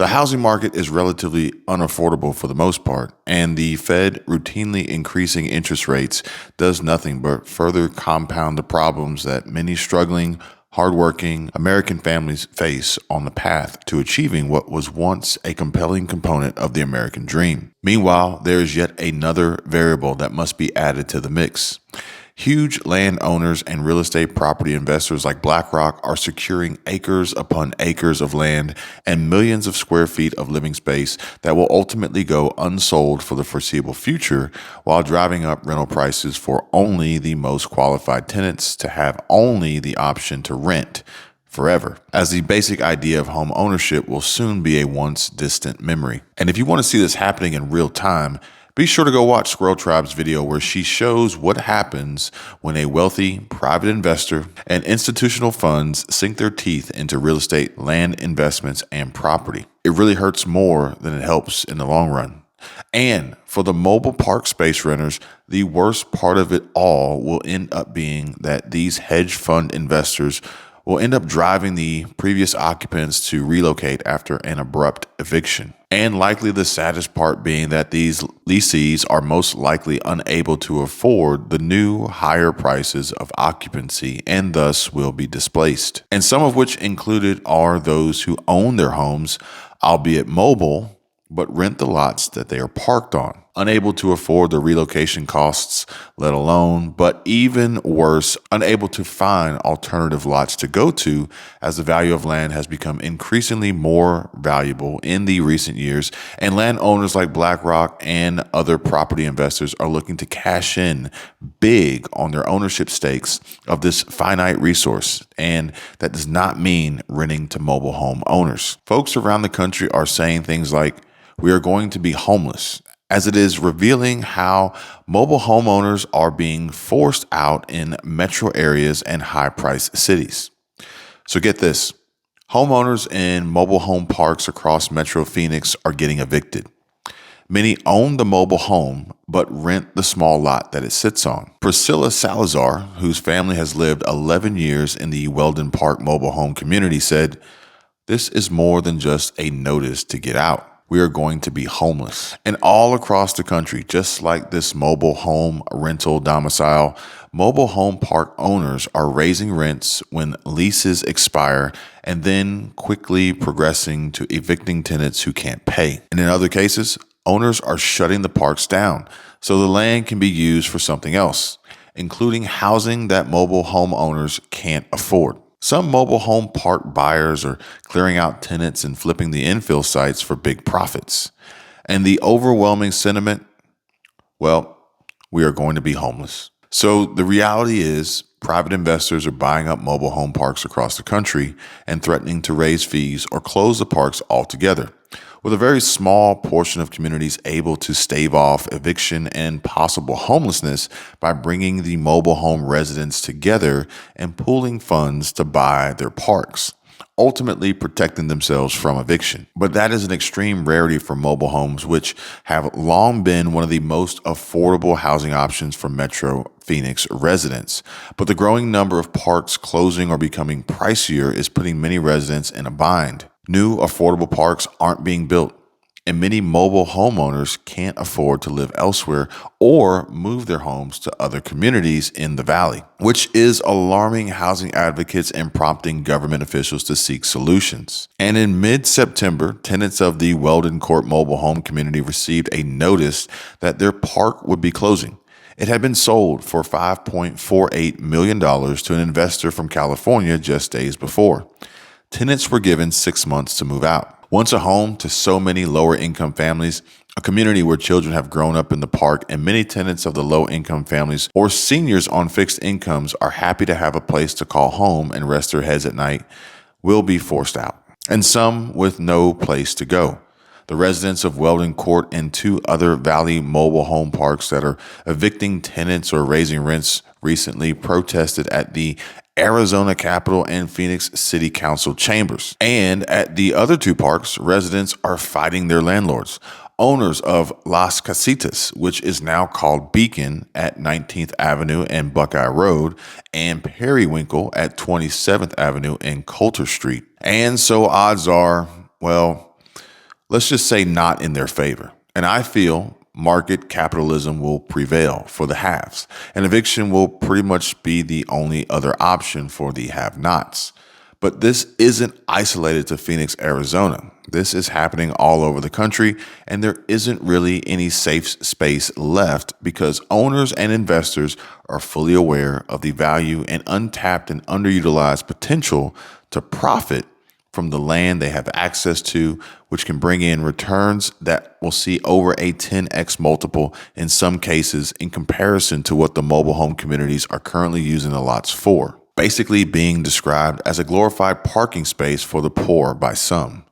The housing market is relatively unaffordable for the most part, and the Fed routinely increasing interest rates does nothing but further compound the problems that many struggling, hardworking American families face on the path to achieving what was once a compelling component of the American dream. Meanwhile, there is yet another variable that must be added to the mix. Huge landowners and real estate property investors like BlackRock are securing acres upon acres of land and millions of square feet of living space that will ultimately go unsold for the foreseeable future, while driving up rental prices for only the most qualified tenants to have only the option to rent forever, as the basic idea of home ownership will soon be a once distant memory. And if you want to see this happening in real time, be sure to go watch Squirrel Tribe's video where she shows what happens when a wealthy private investor and institutional funds sink their teeth into real estate, land investments, and property. It really hurts more than it helps in the long run. And for the mobile park space renters, the worst part of it all will end up being that these hedge fund investors will end up driving the previous occupants to relocate after an abrupt eviction. And likely the saddest part being that these lessees are most likely unable to afford the new higher prices of occupancy and thus will be displaced. And some of which included are those who own their homes, albeit mobile, but rent the lots that they are parked on, unable to afford the relocation costs, let alone, but even worse, unable to find alternative lots to go to, as the value of land has become increasingly more valuable in the recent years, and landowners like BlackRock and other property investors are looking to cash in big on their ownership stakes of this finite resource, and that does not mean renting to mobile home owners. Folks around the country are saying things like, "We are going to be homeless," as it is revealing how mobile homeowners are being forced out in metro areas and high-priced cities. So get this, homeowners in mobile home parks across Metro Phoenix are getting evicted. Many own the mobile home, but rent the small lot that it sits on. Priscilla Salazar, whose family has lived 11 years in the Weldon Park mobile home community, said, "This is more than just a notice to get out. We are going to be homeless." And all across the country, just like this mobile home rental domicile, mobile home park owners are raising rents when leases expire and then quickly progressing to evicting tenants who can't pay. And in other cases, owners are shutting the parks down so the land can be used for something else, including housing that mobile home owners can't afford. Some mobile home park buyers are clearing out tenants and flipping the infill sites for big profits. And the overwhelming sentiment, well, we are going to be homeless. So the reality is, private investors are buying up mobile home parks across the country and threatening to raise fees or close the parks altogether, with a very small portion of communities able to stave off eviction and possible homelessness by bringing the mobile home residents together and pooling funds to buy their parks, ultimately protecting themselves from eviction. But that is an extreme rarity for mobile homes, which have long been one of the most affordable housing options for Metro Phoenix residents. But the growing number of parks closing or becoming pricier is putting many residents in a bind. New affordable parks aren't being built, and many mobile homeowners can't afford to live elsewhere or move their homes to other communities in the valley, which is alarming housing advocates and prompting government officials to seek solutions. And in mid-September, tenants of the Weldon Court mobile home community received a notice that their park would be closing. It had been sold for $5.48 million to an investor from California just days before. Tenants were given 6 months to move out. Once a home to so many lower income families, a community where children have grown up in the park, and many tenants of the low income families or seniors on fixed incomes are happy to have a place to call home and rest their heads at night, will be forced out, and some with no place to go. The residents of Weldon Court and 2 other Valley mobile home parks that are evicting tenants or raising rents recently protested at the Arizona Capitol and Phoenix City Council chambers. And at the other 2 parks, residents are fighting their landlords. Owners of Las Casitas, which is now called Beacon at 19th Avenue and Buckeye Road, and Periwinkle at 27th Avenue and Coulter Street. And so odds are, well, let's just say, not in their favor. And I feel market capitalism will prevail for the haves, and eviction will pretty much be the only other option for the have-nots. But this isn't isolated to Phoenix, Arizona. This is happening all over the country, and there isn't really any safe space left because owners and investors are fully aware of the value and untapped and underutilized potential to profit from the land they have access to, which can bring in returns that will see over a 10x multiple in some cases in comparison to what the mobile home communities are currently using the lots for, basically being described as a glorified parking space for the poor by some.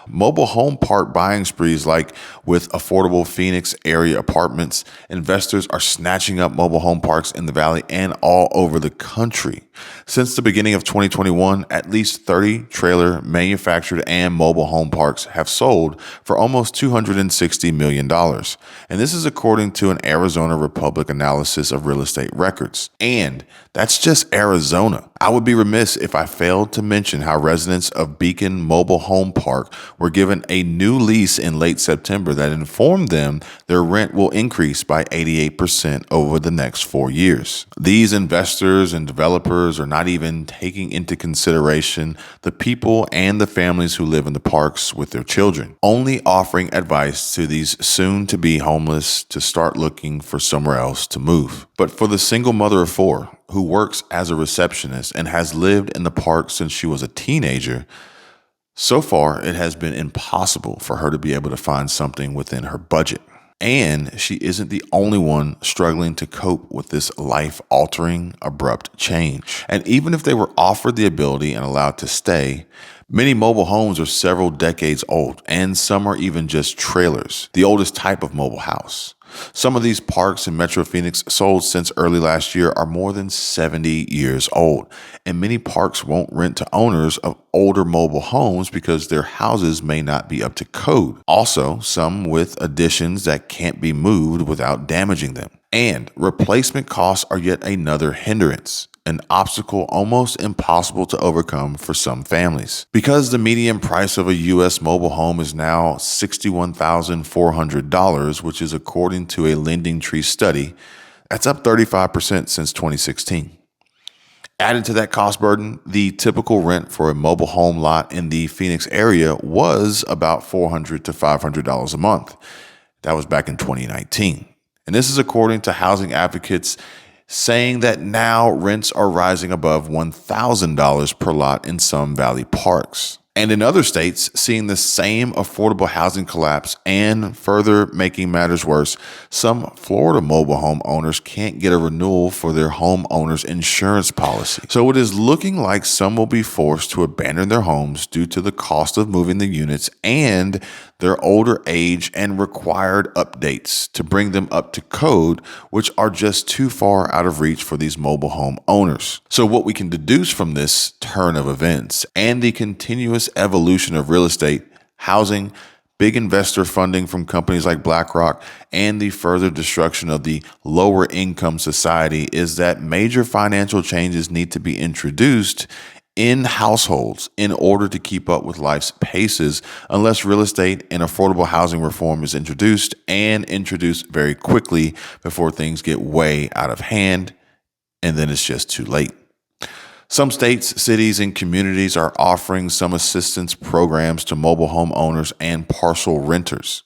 Mobile home park buying sprees, like with affordable Phoenix area apartments, investors are snatching up mobile home parks in the valley and all over the country. Since the beginning of 2021, at least 30 trailer, manufactured, and mobile home parks have sold for almost $260 million. And this is according to an Arizona Republic analysis of real estate records. And that's just Arizona. I would be remiss if I failed to mention how residents of Beacon Mobile Home Park were given a new lease in late September that informed them their rent will increase by 88% over the next 4 years. These investors and developers are not even taking into consideration the people and the families who live in the parks with their children, only offering advice to these soon-to-be homeless to start looking for somewhere else to move. But for the single mother of 4 who works as a receptionist and has lived in the park since she was a teenager, so far it has been impossible for her to be able to find something within her budget. And she isn't the only one struggling to cope with this life-altering, abrupt change. And even if they were offered the ability and allowed to stay, many mobile homes are several decades old, and some are even just trailers, the oldest type of mobile house. Some of these parks in Metro Phoenix sold since early last year are more than 70 years old, and many parks won't rent to owners of older mobile homes because their houses may not be up to code. Also, some with additions that can't be moved without damaging them. And replacement costs are yet another hindrance, an obstacle almost impossible to overcome for some families. Because the median price of a U.S. mobile home is now $61,400, which is according to a Lending Tree study, that's up 35% since 2016. Added to that cost burden, the typical rent for a mobile home lot in the Phoenix area was about $400 to $500 a month. That was back in 2019. And this is according to housing advocates saying that now rents are rising above $1,000 per lot in some valley parks. And in other states, seeing the same affordable housing collapse, and further making matters worse, some Florida mobile home owners can't get a renewal for their homeowner's insurance policy. So it is looking like some will be forced to abandon their homes due to the cost of moving the units and their older age and required updates to bring them up to code, which are just too far out of reach for these mobile home owners. So what we can deduce from this turn of events and the continuous evolution of real estate, housing, big investor funding from companies like BlackRock, and the further destruction of the lower income society is that major financial changes need to be introduced in households in order to keep up with life's paces, unless real estate and affordable housing reform is introduced, and introduced very quickly before things get way out of hand, and then it's just too late. Some states, cities, and communities are offering some assistance programs to mobile home owners and parcel renters.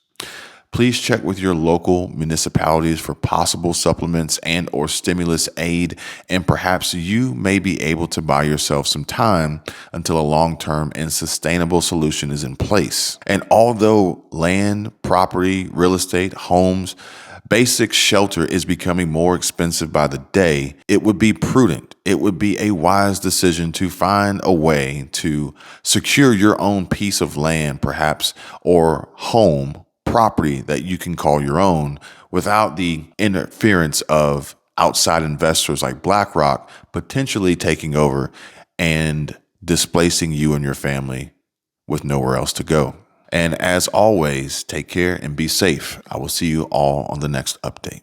Please check with your local municipalities for possible supplements and or stimulus aid, and perhaps you may be able to buy yourself some time until a long-term and sustainable solution is in place. And although land, property, real estate, homes, basic shelter is becoming more expensive by the day, it would be prudent, it would be a wise decision to find a way to secure your own piece of land, perhaps, or home, property that you can call your own without the interference of outside investors like BlackRock potentially taking over and displacing you and your family with nowhere else to go. And as always, take care and be safe. I will see you all on the next update.